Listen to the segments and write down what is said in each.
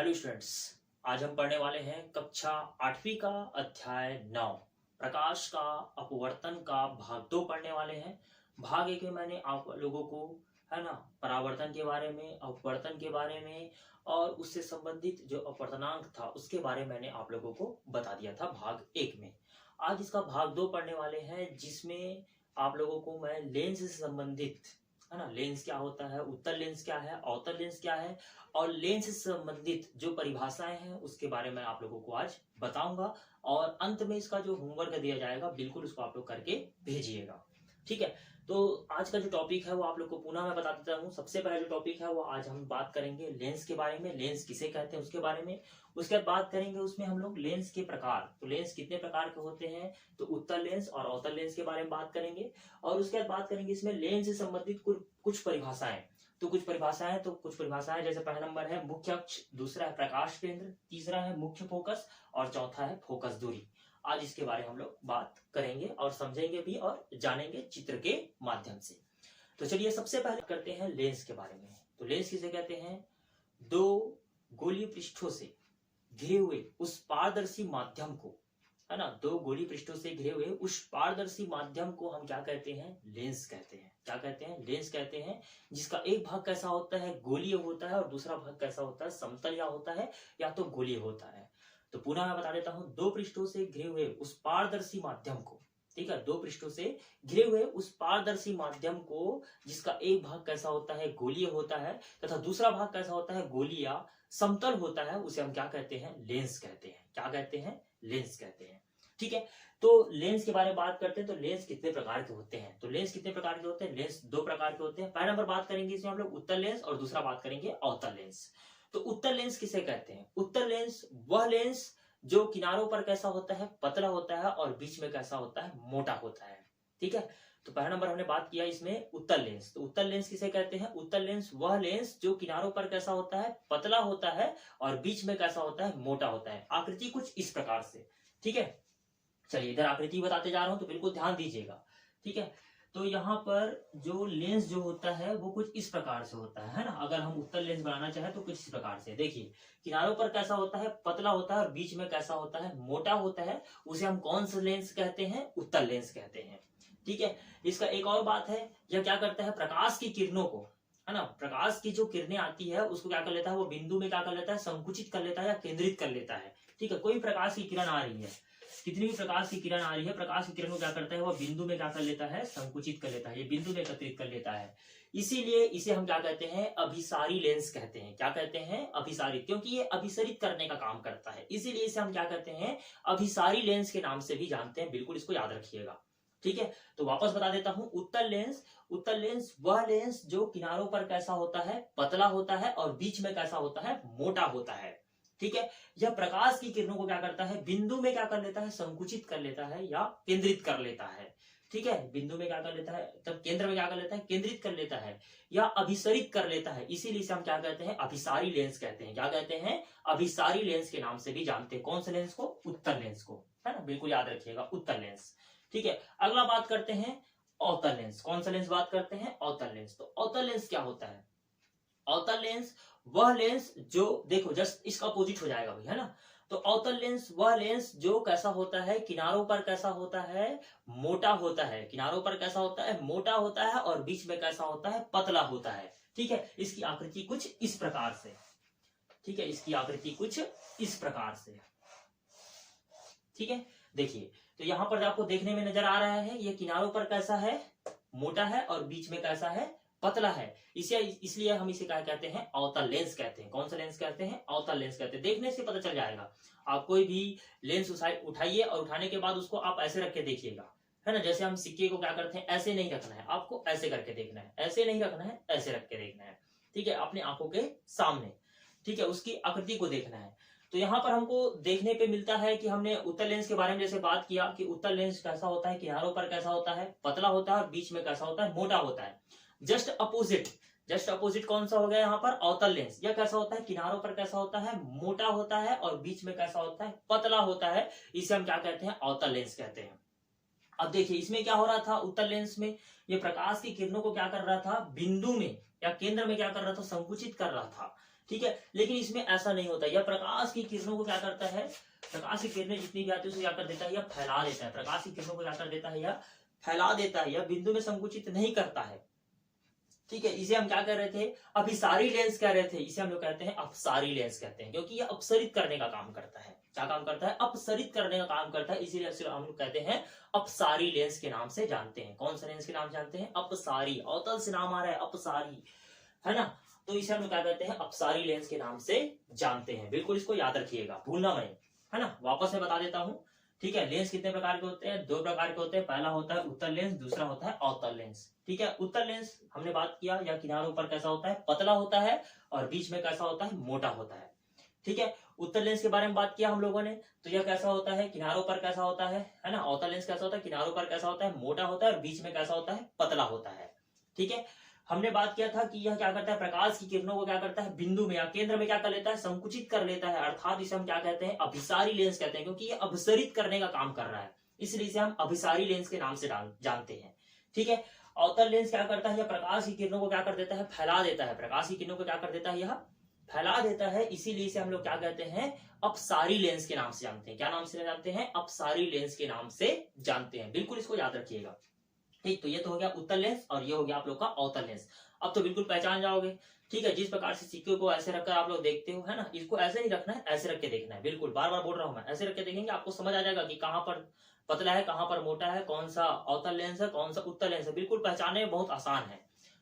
Hello students. आज हम पढ़ने वाले हैं कक्षा 8वीं का अध्याय 9 प्रकाश का अपवर्तन का भाग 2 पढ़ने वाले हैं। भाग 1 में मैंने आप लोगों को है ना परावर्तन के बारे में, अपवर्तन के बारे में और उससे संबंधित जो अपवर्तनांक था उसके बारे में मैंने आप लोगों को बता दिया था भाग 1 में। आज इसका भाग 2 पढ़ने वाले हैं जिसमें आप लोगों को मैं लेंस से संबंधित है ना, लेंस क्या होता है, उत्तल लेंस क्या है, अवतल लेंस क्या है और लेंस से संबंधित जो परिभाषाएं हैं उसके बारे में आप लोगों को आज बताऊंगा। और अंत में इसका जो होमवर्क दिया जाएगा बिल्कुल उसको आप लोग करके भेजिएगा। ठीक है, तो आज का जो टॉपिक है वो आप लोग को पुनः मैं बता देता हूँ। सबसे पहला जो टॉपिक है वो आज हम बात करेंगे लेंस के बारे में, लेंस किसे कहते हैं उसके बारे में। उसके बाद बात करेंगे उसमें हम लोग लेंस के प्रकार, तो लेंस कितने प्रकार के होते हैं, तो उत्तल लेंस और अवतल लेंस के बारे में बात करेंगे। और उसके बाद बात करेंगे इसमें लेंस से संबंधित कुछ परिभाषाएं। तो कुछ परिभाषाएं जैसे पहला नंबर है मुख्य अक्ष, दूसरा है प्रकाश केंद्र, तीसरा है मुख्य फोकस और चौथा है फोकस दूरी। आज इसके बारे में हम लोग बात करेंगे और समझेंगे भी और जानेंगे चित्र के माध्यम से। तो चलिए सबसे पहले करते हैं लेंस के बारे में। तो लेंस किसे कहते हैं, दो गोलीय पृष्ठों से घिरे हुए उस पारदर्शी माध्यम को, है ना, दो गोलीय पृष्ठों से घिरे हुए उस पारदर्शी माध्यम को हम क्या कहते हैं, लेंस कहते हैं। क्या कहते हैं, लेंस कहते हैं, जिसका एक भाग कैसा होता है, गोलीय होता है और दूसरा भाग कैसा होता है, समतल या होता है या तो गोलीय होता है। तो पुनः मैं बता देता हूं, दो पृष्ठों से घिरे हुए उस पारदर्शी माध्यम को, ठीक है, दो पृष्ठों से घिरे हुए उस पारदर्शी माध्यम को जिसका एक भाग कैसा होता है, गोलीय होता है तथा दूसरा भाग कैसा होता है, गोलीय या समतल होता है, उसे हम क्या कहते हैं, लेंस कहते हैं। क्या कहते हैं, लेंस कहते हैं। ठीक है, तो लेंस के बारे में बात करते हैं। तो लेंस कितने प्रकार के होते हैं, तो लेंस कितने प्रकार के होते हैं, लेंस दो प्रकार के होते हैं। पहला नंबर बात करेंगे इसमें हम लोग उत्तल लेंस और दूसरा बात करेंगे अवतल लेंस। तो उत्तल लेंस किसे कहते हैं, उत्तल लेंस वह लेंस जो किनारों पर कैसा होता है, पतला होता है और बीच में कैसा होता है, मोटा होता है। ठीक है, तो पहला नंबर हमने बात किया इसमें उत्तल लेंस। तो उत्तल लेंस किसे कहते हैं, उत्तल लेंस वह लेंस जो किनारों पर कैसा होता है, पतला होता है और बीच में कैसा होता है, मोटा होता है। आकृति कुछ इस प्रकार से। ठीक है, चलिए इधर आकृति बताते जा रहा हूं तो बिल्कुल ध्यान दीजिएगा। ठीक है, तो यहाँ पर जो लेंस जो होता है वो कुछ इस प्रकार से होता है ना। अगर हम उत्तल लेंस बनाना चाहें तो कुछ इस प्रकार से देखिए, किनारों पर कैसा होता है, पतला होता है और बीच में कैसा होता है, मोटा होता है। उसे हम कौन सा लेंस कहते हैं, उत्तल लेंस कहते हैं। ठीक है, इसका एक और बात है, यह क्या करता है, प्रकाश की किरणों को, है ना, प्रकाश की जो किरणें आती है उसको क्या कर लेता है, वो बिंदु में क्या कर लेता है, संकुचित कर लेता है या केंद्रित कर लेता है। ठीक है, कोई प्रकाश की किरण आ रही है, कितनी भी प्रकाश की किरण आ रही है, प्रकाश की किरण को क्या करता है, वह बिंदु में क्या कर लेता है, संकुचित कर लेता है, ये बिंदु में एकत्रित कर लेता है। इसीलिए इसे हम क्या कहते हैं, अभिसारी लेंस कहते हैं। क्या कहते हैं, अभिसारित, क्योंकि ये अभिसरित करने का काम करता है, इसीलिए इसे हम क्या कहते हैं, अभिसारी लेंस के नाम से भी जानते हैं। बिल्कुल इसको याद रखिएगा। ठीक है, तो वापस बता देता हूं, उत्तल लेंस, उत्तल लेंस वह लेंस जो किनारों पर कैसा होता है, पतला होता है और बीच में कैसा होता है, मोटा होता है। ठीक है, यह प्रकाश की किरणों को क्या करता है, बिंदु में क्या कर लेता है, संकुचित कर लेता है या केंद्रित कर लेता है। ठीक है, बिंदु में क्या कर लेता है, तब केंद्र में क्या कर लेता है, केंद्रित कर लेता है या अभिसरित कर लेता है। इसीलिए इसे हम क्या कहते हैं, अभिसारी लेंस कहते हैं। क्या कहते हैं, अभिसारी लेंस के नाम से भी जानते हैं। कौन से लेंस को, उत्तल लेंस को, है ना, बिल्कुल याद रखिएगा, उत्तल लेंस। ठीक है, अगला बात करते हैं अवतल लेंस। कौन सा लेंस बात करते हैं, अवतल लेंस। तो अवतल लेंस क्या होता है, अवतल लेंस वह लेंस जो, देखो जस्ट इसका अपोजिट हो जाएगा भाई, है ना। तो अवतल लेंस वह लेंस जो कैसा होता है, किनारों पर कैसा होता है, मोटा होता है, किनारों पर कैसा होता है, मोटा होता है और बीच में कैसा होता है, पतला होता है। ठीक है, इसकी आकृति कुछ इस प्रकार से। ठीक है, इसकी आकृति कुछ इस प्रकार से। ठीक है, देखिए, तो यहां पर आपको देखने में नजर आ रहा है, ये किनारों पर कैसा है, मोटा है और बीच में कैसा है, पतला है। इसे इसलिए हम इसे क्या कहते हैं, अवतल लेंस कहते हैं। कौन सा लेंस कहते हैं, अवतल लेंस कहते हैं। देखने से पता चल जाएगा। आप कोई भी लेंस उठाइए और उठाने के बाद उसको आप ऐसे रख के देखिएगा, है ना। जैसे हम सिक्के को क्या करते हैं, ऐसे नहीं रखना है, आपको ऐसे करके देखना है, ऐसे नहीं रखना है, ऐसे रख के देखना है। ठीक है, अपने आंखों के सामने। ठीक है, उसकी आकृति को देखना है। तो यहाँ पर हमको देखने पे मिलता है कि हमने उत्तल लेंस के बारे में जैसे बात किया कि उत्तल लेंस कैसा होता है, किनारों पर कैसा होता है, पतला होता है और बीच में कैसा होता है, मोटा होता है। जस्ट अपोजिट कौन सा हो गया यहाँ पर, अवतल लेंस। यह कैसा होता है, किनारों पर कैसा होता है, मोटा होता है और बीच में कैसा होता है, पतला होता है। इसे हम क्या कहते हैं, अवतल लेंस कहते हैं। अब देखिए इसमें क्या हो रहा था, उत्तल लेंस में ये प्रकाश की किरणों को क्या कर रहा था, बिंदु में या केंद्र में क्या कर रहा था, संकुचित कर रहा था। ठीक है, लेकिन इसमें ऐसा नहीं होता। यह प्रकाश की किरणों को क्या करता है, प्रकाश की किरणें जितनी भी आती है उसे क्या कर देता है, यह फैला देता है। प्रकाश की किरणों को क्या कर देता है, यह फैला देता है, यह बिंदु में संकुचित नहीं करता है। ठीक है, इसे हम क्या कह रहे थे, अभिसारी लेंस कह रहे थे। इसे हम लोग कहते हैं अपसारी लेंस कहते हैं, क्योंकि यह अपसरित करने का काम करता है। क्या काम करता है, अपसरित करने का काम करता है, इसीलिए हम लोग कहते हैं अपसारी लेंस के नाम से जानते हैं। कौन सा लेंस के नाम जानते हैं, अपसारी। अवतल से नाम आ रहा है अपसारी, है ना, तो इसे हम लोग क्या कहते हैं, अपसारी लेंस के नाम से जानते हैं। बिल्कुल इसको याद रखिएगा, भूलना नहीं, है ना। वापस मैं बता देता हूं, ठीक है। लेंस कितने प्रकार के होते हैं, 2 प्रकार के होते हैं। पहला होता है उत्तल लेंस, दूसरा होता है अवतल लेंस। ठीक है, उत्तल लेंस हमने बात किया, या किनारों पर कैसा होता है, पतला होता है, और बीच में कैसा होता है, मोटा होता है। ठीक है, उत्तल लेंस के बारे में बात किया हम लोगों ने, तो यह कैसा होता है, किनारों पर कैसा होता है ना। अवतल लेंस कैसा होता है, किनारों पर कैसा होता है, मोटा होता है, और बीच में कैसा होता है, पतला होता है। ठीक है, हमने बात किया था कि यह क्या करता है, प्रकाश की किरणों को क्या करता है, बिंदु में या केंद्र में क्या कर लेता है, संकुचित कर लेता है। अर्थात इसे हम क्या कहते हैं, अभिसारी लेंस कहते हैं, क्योंकि यह अपसरित करने का काम कर रहा है, इसलिए इसे हम अभिसारी लेंस के नाम से जानते हैं। ठीक है, अवतल लेंस क्या करता है, यह प्रकाश की किरणों को क्या कर देता है, फैला देता है। प्रकाश की किरणों को क्या कर देता है, यह फैला देता है, इसीलिए इसे हम लोग क्या कहते हैं, अपसारी लेंस के नाम से जानते हैं। क्या नाम से जानते हैं, अपसारी लेंस के नाम से जानते हैं। बिल्कुल इसको याद रखिएगा। ठीक, तो ये तो हो गया उत्तल लेंस, और ये हो गया आप लोग का अवतल लेंस। अब तो बिल्कुल पहचान जाओगे। ठीक है, जिस प्रकार से सिक्के को ऐसे रखकर आप लोग देखते हो, है ना, इसको ऐसे नहीं रखना है, ऐसे रख के देखना है। बिल्कुल बार बार बोल रहा हूं मैं, ऐसे रख के देखेंगे आपको समझ आ जाएगा कि कहां पर पतला है, कहां पर मोटा है, कौन सा अवतल लेंस है, कौन सा उत्तल लेंस है। बिल्कुल पहचानने में बहुत आसान है।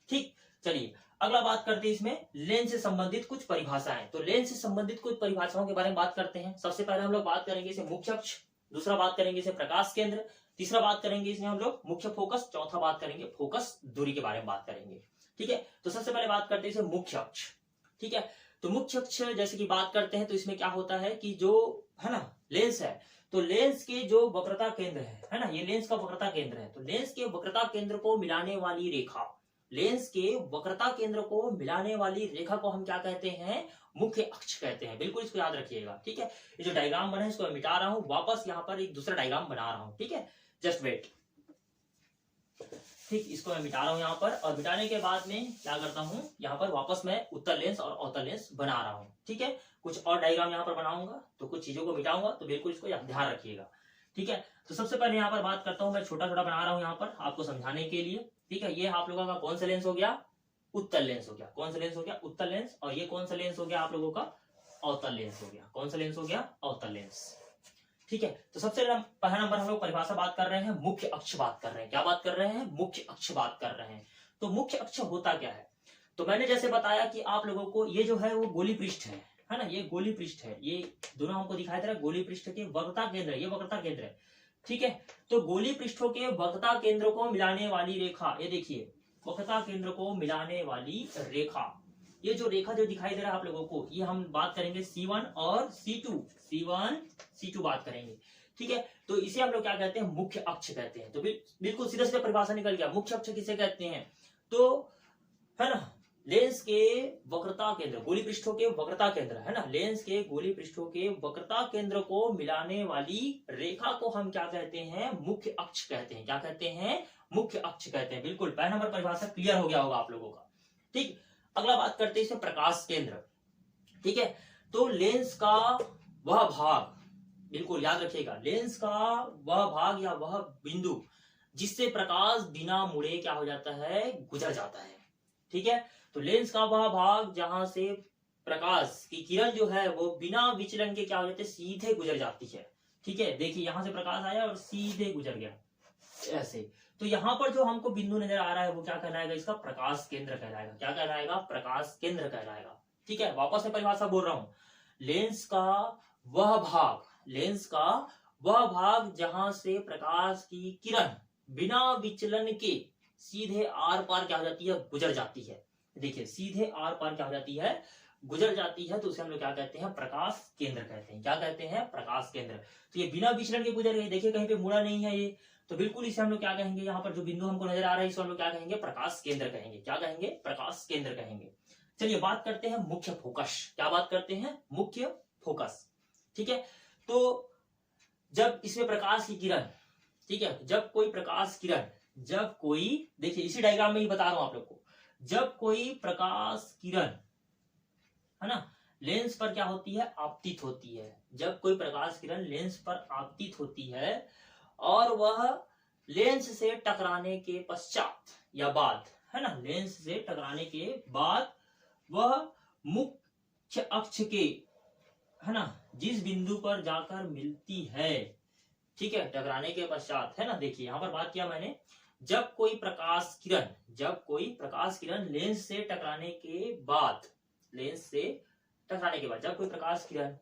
ठीक, चलिए अगला बात करते हैं इसमें लेंस से संबंधित कुछ परिभाषाएं। तो लेंस से संबंधित कुछ परिभाषाओं के बारे में बात करते हैं। सबसे पहले हम लोग बात करेंगे इसे मुख्य अक्ष, दूसरा बात करेंगे इसे प्रकाश केंद्र, तीसरा बात करेंगे इसमें हम लोग मुख्य फोकस, चौथा बात करेंगे फोकस दूरी के बारे में बात करेंगे। ठीक है, तो सबसे पहले बात करते हैं इसे मुख्य अक्ष। ठीक है, तो मुख्य अक्ष जैसे कि बात करते हैं, तो इसमें क्या होता है कि जो है ना लेंस है, तो लेंस के जो वक्रता केंद्र है ना, ये लेंस का वक्रता केंद्र है। तो लेंस के वक्रता केंद्र को मिलाने वाली रेखा, लेंस के वक्रता केंद्र को मिलाने वाली रेखा को हम क्या कहते हैं, मुख्य अक्ष कहते हैं। बिल्कुल इसको याद रखिएगा। ठीक है, ये जो डायग्राम बना है इसको मैं मिटा रहा हूं, वापस यहाँ पर एक दूसरा डायग्राम बना रहा हूं। ठीक है, जस्ट वेट। ठीक, इसको मैं मिटा रहा हूं यहाँ पर, और मिटाने के बाद में क्या करता हूं, यहाँ पर वापस मैं उत्तल लेंस और अवतल लेंस बना रहा हूं। ठीक है, कुछ और डायग्राम यहाँ पर बनाऊंगा, तो कुछ चीजों को मिटाऊंगा, तो बिल्कुल इसको ध्यान रखिएगा। ठीक है, तो सबसे पहले यहाँ पर बात करता हूँ, मैं छोटा छोटा बना रहा हूँ यहाँ पर आपको समझाने के लिए। ठीक है, ये आप लोगों का कौन सा लेंस हो गया, उत्तल लेंस हो गया। कौन सा लेंस हो गया, उत्तल लेंस। और ये कौन सा लेंस हो गया आप लोगों का, अवतल लेंस हो गया। कौन सा लेंस हो गया, अवतल लेंस। ठीक है, तो सबसे पहला नंबर हम लोग परिभाषा बात कर रहे हैं, मुख्य अक्ष बात कर रहे हैं। क्या बात कर रहे हैं, मुख्य अक्ष बात कर रहे हैं। तो मुख्य अक्ष होता क्या है, तो मैंने जैसे बताया कि आप लोगों को ये जो है वो गोली पृष्ठ है ना, ये गोली पृष्ठ है, ये दोनों हमको दिखाई दे रहा है गोली पृष्ठ के वक्रता केंद्र, ये वक्रता केंद्र है। ठीक है, तो गोली पृष्ठों के वक्रता केंद्र को मिलाने वाली रेखा, ये देखिए वक्रता केंद्र को मिलाने वाली रेखा, ये जो रेखा जो दिखाई दे रहा है आप लोगों को, ये हम बात करेंगे C1 और C2, C1 C2 बात करेंगे। ठीक है, तो इसे हम लोग क्या कहते हैं, मुख्य अक्ष कहते हैं। तो बिल्कुल सीधा सीधा परिभाषा निकल गया। मुख्य अक्ष किसे कहते हैं, तो है ना लेंस के वक्रता केंद्र, गोली पृष्ठों के वक्रता केंद्र, है ना, लेंस के गोली पृष्ठों के वक्रता केंद्र को मिलाने वाली रेखा को हम क्या कहते हैं, मुख्य अक्ष कहते हैं। क्या कहते हैं, मुख्य अक्ष कहते हैं। बिल्कुल पहला नंबर परिभाषा क्लियर हो गया होगा आप लोगों का। ठीक, अगला बात करते हैं इसमें प्रकाश केंद्र। ठीक है, तो लेंस का वह भाग, बिल्कुल याद रखिएगा, लेंस का वह भाग या वह बिंदु जिससे प्रकाश बिना मुड़े क्या हो जाता है, गुजर जाता है। ठीक है, तो लेंस का वह भाग जहां से प्रकाश की किरण जो है वो बिना विचलन के क्या हो जाते, सीधे गुजर जाती है। ठीक है, देखिए यहां से प्रकाश आया और सीधे गुजर गया ऐसे, तो यहाँ पर जो हमको बिंदु नजर आ रहा है वो क्या कहलाएगा, इसका प्रकाश केंद्र कहलाएगा। क्या कहलाएगा, प्रकाश केंद्र कहलाएगा। ठीक है, वापस से परिभाषा बोल रहा हूं, लेंस का वह भाग, लेंस का वह भाग जहां से प्रकाश की किरण बिना विचलन के सीधे आर पार क्या हो जाती है, गुजर जाती है। देखिए सीधे आर पार क्या हो जाती है, गुजर जाती है, तो उसे हम लोग क्या कहते हैं, प्रकाश केंद्र कहते हैं। क्या कहते हैं, प्रकाश केंद्र। तो ये बिना विचलन के गुजर गई, देखिए कहीं पे मुड़ा नहीं है ये, तो बिल्कुल इसे हम लोग क्या कहेंगे, यहाँ पर जो बिंदु हमको नजर आ रहा है इसको हम लोग क्या कहेंगे, प्रकाश केंद्र कहेंगे। क्या कहेंगे, प्रकाश केंद्र कहेंगे। चलिए बात करते हैं मुख्य फोकस। क्या बात करते हैं, मुख्य फोकस। ठीक है, तो जब इसमें प्रकाश की किरण, ठीक है, जब कोई प्रकाश किरण, जब कोई, देखिए इसी डायग्राम में ही बता रहा हूं आप लोग को, जब कोई प्रकाश किरण है ना, लेंस पर क्या होती है, आपतित होती है। जब कोई प्रकाश किरण लेंस पर आपतित होती है और वह लेंस से टकराने के पश्चात या बाद, है ना, लेंस से टकराने के बाद वह मुख्य अक्ष के, है ना, जिस बिंदु पर जाकर मिलती है, ठीक है, टकराने के पश्चात, है ना। देखिए यहां पर बात किया मैंने, जब कोई प्रकाश किरण लेंस से टकराने के बाद, जब कोई प्रकाश किरण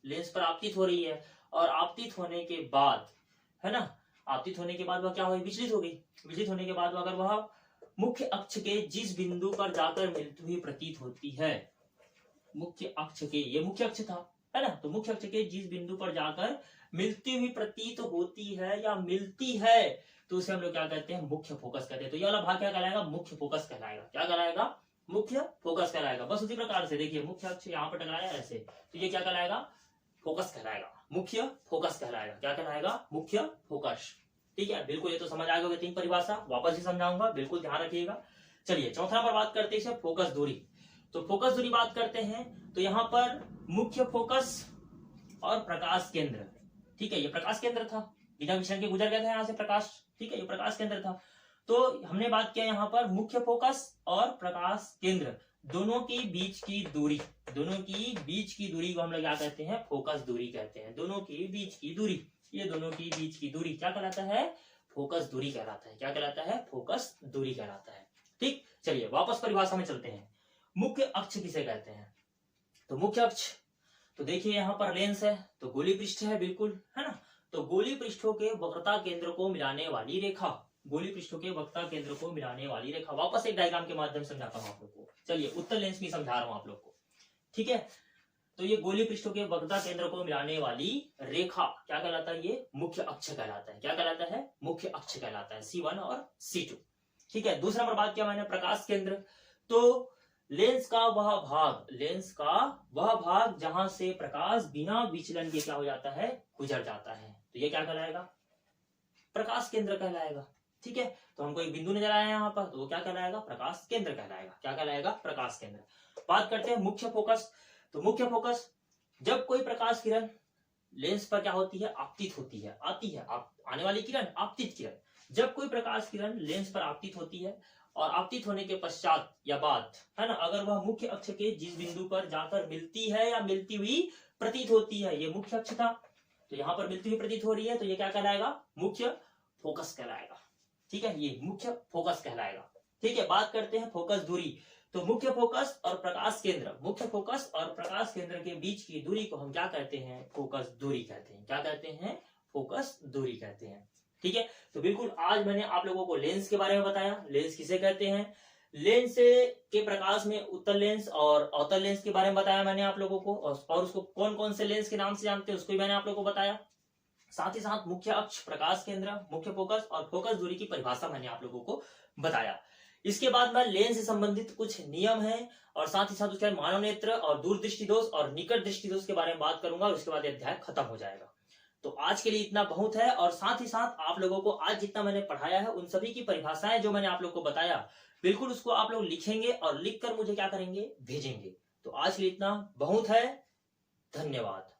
लेंस पर आपतित हो रही है और आपतित होने के बाद, है ना, आपतित होने के बाद वह क्या हुई, विचलित हो गई। विचलित होने के बाद अगर वह मुख्य अक्ष के जिस बिंदु पर जाकर मिलती हुई प्रतीत होती है, मुख्य अक्ष के, ये मुख्य अक्ष था, है ना, तो मुख्य अक्ष के जिस बिंदु पर जाकर मिलती हुई प्रतीत होती है या मिलती है, तो उसे हम लोग क्या कहते हैं, मुख्य फोकस कहते हैं। तो ये वाला भाग क्या कहलाएगा, मुख्य फोकस कहलाएगा। क्या कहलाएगा, मुख्य फोकस कहलाएगा। बस उसी प्रकार से देखिए, मुख्य अक्ष यहाँ पर टकराया ऐसे, तो ये क्या कहलाएगा, फोकस कहलाएगा, मुख्य फोकस कहलाएगा। क्या कहलाएगा, मुख्य फोकस। ठीक है, बिल्कुल, ये तो समझ आ गया। तीन परिभाषा वापस ही समझाऊंगा, बिल्कुल ध्यान रखिएगा। चलिए चौथा नंबर बात करते हैं, फोकस दूरी। तो फोकस दूरी बात करते हैं, तो यहाँ पर मुख्य फोकस और प्रकाश केंद्र, ठीक है, ये प्रकाश केंद्र था, बिना विचलन के गुजर गया था यहाँ से प्रकाश, ठीक है, ये प्रकाश केंद्र था। तो हमने बात किया यहाँ पर मुख्य फोकस और प्रकाश केंद्र दोनों की बीच की दूरी, को हम लोग क्या कहते हैं, फोकस दूरी कहते हैं। दोनों की बीच की दूरी, ये दोनों की बीच की दूरी क्या कहलाता है, फोकस दूरी कहलाता है। क्या कहलाता है, फोकस दूरी कहलाता है। ठीक, चलिए वापस परिभाषा में चलते हैं। मुख्य अक्ष किसे कहते हैं, तो मुख्य अक्ष, तो देखिए यहाँ पर लेंस है, तो गोली पृष्ठ है, बिल्कुल, है ना, तो गोली पृष्ठों के वक्रता केंद्र को मिलाने वाली रेखा, वापस एक डायग्राम के माध्यम से समझाता हूँ आप लोग को। चलिए उत्तर लेंस में समझा रहा हूँ आप लोग को, ठीक है। तो ये गोली पृष्ठों के वक्रता केंद्र को मिलाने वाली रेखा क्या कहलाता है, ये मुख्य अक्ष कहलाता है। क्या कहलाता है, मुख्य अक्ष कहलाता है, C1 और C2। ठीक है, दूसरा नंबर बात किया मैंने, प्रकाश केंद्र। तो लेंस का वह भाग जहां से प्रकाश बिना विचलन के क्या हो जाता है, गुजर जाता है, तो ये क्या कहलाएगा, प्रकाश केंद्र कहलाएगा। ठीक है, तो हमको एक बिंदु नजर आया यहाँ पर, तो वो क्या कहलाएगा, प्रकाश केंद्र कहलाएगा। क्या कहलाएगा, प्रकाश केंद्र। बात करते हैं मुख्य फोकस। तो मुख्य फोकस, जब कोई प्रकाश किरण लेंस पर क्या होती है, आपतित होती है, आने वाली किरण, आपतित किरण। जब कोई प्रकाश किरण लेंस पर आपतित होती है और आपतित होने के पश्चात या बाद, है ना, अगर वह मुख्य अक्ष के जिस बिंदु पर जाकर मिलती है या मिलती हुई प्रतीत होती है, ये मुख्य अक्ष था, तो यहाँ पर मिलती हुई प्रतीत हो रही है, तो ये क्या कहलाएगा, मुख्य फोकस कहलाएगा। ठीक है, ये मुख्य फोकस कहलाएगा। ठीक है, बात करते हैं फोकस दूरी। तो मुख्य फोकस और प्रकाश केंद्र के बीच की दूरी को हम क्या कहते हैं, फोकस दूरी कहते हैं। क्या कहते हैं, फोकस दूरी कहते हैं। ठीक है, तो बिल्कुल आज मैंने आप लोगों को लेंस के बारे में बताया, लेंस किसे कहते हैं, लेंस के प्रकाश में उत्तल लेंस और अवतल लेंस के बारे में बताया मैंने आप लोगों को, और उसको कौन कौन से लेंस के नाम से जानते हैं उसको भी मैंने आप लोगों को बताया। साथ ही साथ मुख्य अक्ष, प्रकाश केंद्र, मुख्य फोकस और फोकस दूरी की परिभाषा मैंने आप लोगों को बताया। इसके बाद मैं लेंस से संबंधित कुछ नियम है और साथ ही साथ उसके बाद मानव नेत्र और दूरदृष्टि दोष और निकट दृष्टि दोष के बारे में बात करूंगा, उसके बाद अध्याय खत्म हो जाएगा। तो आज के लिए इतना बहुत है, और साथ ही साथ आप लोगों को आज जितना मैंने पढ़ाया है उन सभी की परिभाषाएं जो मैंने आप लोग को बताया, बिल्कुल उसको आप लोग लिखेंगे और लिखकर मुझे क्या करेंगे, भेजेंगे। तो आज के लिए इतना बहुत है, धन्यवाद।